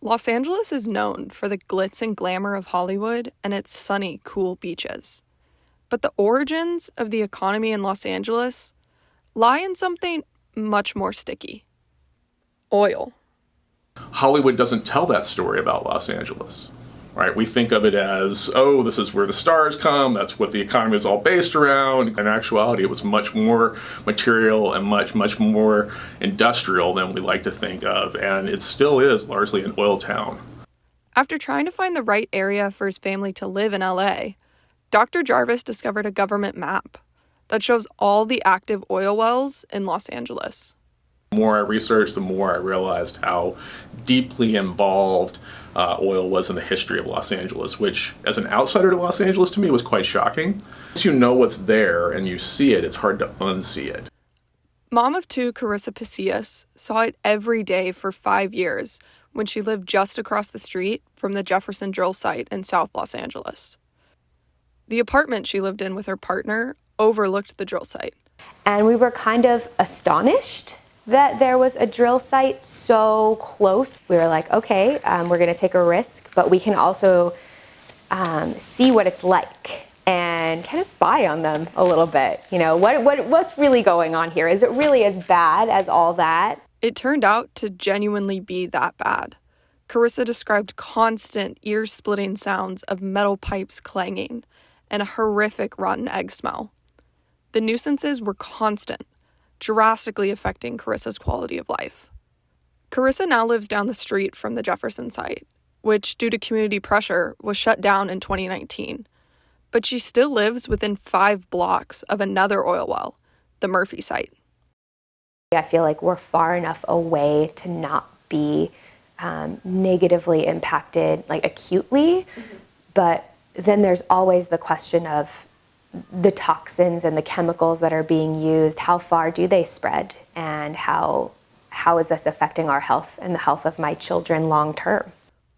Los Angeles is known for the glitz and glamour of Hollywood and its sunny, cool beaches. But the origins of the economy in Los Angeles lie in something much more sticky: oil. Hollywood doesn't tell that story about Los Angeles, right? We think of it as, oh, this is where the stars come, that's what the economy is all based around. In actuality, it was much more material and much more industrial than we like to think of, and it still is largely an oil town. After trying to find the right area for his family to live in LA, Dr. Jarvis discovered a government map that shows all the active oil wells in Los Angeles. The more I researched, the more I realized how deeply involved oil was in the history of Los Angeles, which, as an outsider to Los Angeles, to me was quite shocking. Once you know what's there and you see it, it's hard to unsee it. Mom of two, Carissa Pasillas, saw it every day for 5 years when she lived just across the street from the Jefferson drill site in South Los Angeles. The apartment she lived in with her partner overlooked the drill site. And we were kind of astonished that there was a drill site so close. We were like, okay, we're gonna take a risk, but we can also see what it's like and kind of spy on them a little bit. You know, what's really going on here? Is it really as bad as all that? It turned out to genuinely be that bad. Carissa described constant ear-splitting sounds of metal pipes clanging and a horrific rotten egg smell. The nuisances were constant, drastically affecting Carissa's quality of life. Carissa now lives down the street from the Jefferson site, which, due to community pressure, was shut down in 2019. But she still lives within 5 blocks of another oil well, the Murphy site. I feel like we're far enough away to not be negatively impacted, like acutely, but then there's always the question of the toxins and the chemicals that are being used. How far do they spread, and how is this affecting our health and the health of my children long term?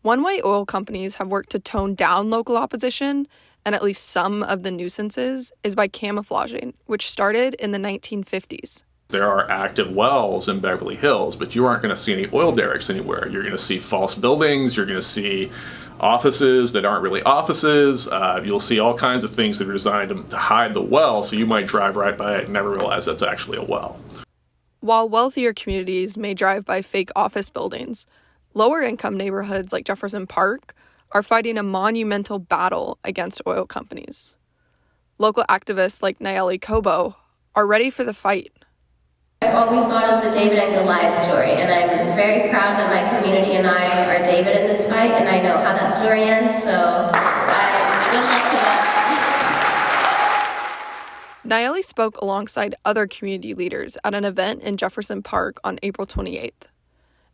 One way oil companies have worked to tone down local opposition and at least some of the nuisances is by camouflaging, which started in the 1950s. There are active wells in Beverly Hills, but you aren't going to see any oil derricks anywhere. You're going to see false buildings, you're going to see offices that aren't really offices. You'll see all kinds of things that are designed to hide the well, so you might drive right by it and never realize that's actually a well. While wealthier communities may drive by fake office buildings, lower income neighborhoods like Jefferson Park are fighting a monumental battle against oil companies. Local activists like Nayeli Cobo are ready for the fight. I've always thought of the David and Goliath story, and I'm very proud that my community and I are David in this fight, and I know how that story ends, so good luck to them. Nayeli spoke alongside other community leaders at an event in Jefferson Park on April 28th.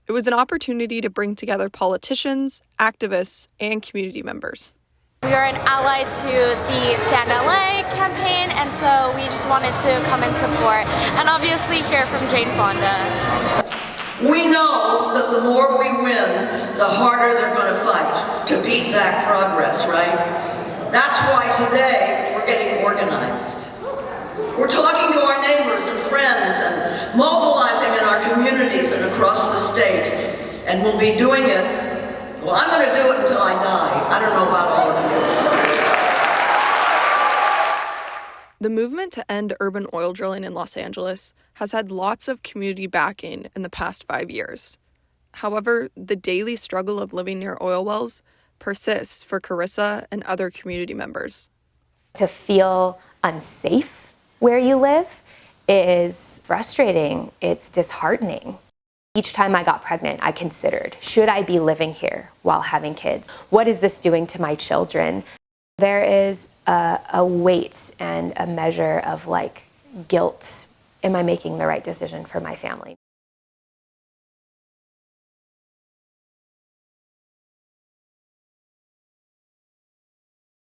It was an opportunity to bring together politicians, activists, and community members. We are an ally to the Stand LA campaign, and so we just wanted to come and support and obviously hear from Jane Fonda. We know that the more we win, the harder they're going to fight to beat back progress, right? That's why today we're getting organized. We're talking to our neighbors and friends and mobilizing in our communities and across the state, and we'll be doing it. Well, I'm going to do it until I die. I don't know about all of you. The movement to end urban oil drilling in Los Angeles has had lots of community backing in the past 5 years. However, the daily struggle of living near oil wells persists for Carissa and other community members. To feel unsafe where you live is frustrating. It's disheartening. Each time I got pregnant, I considered, should I be living here while having kids? What is this doing to my children? There is a weight and a measure of guilt. Am I making the right decision for my family?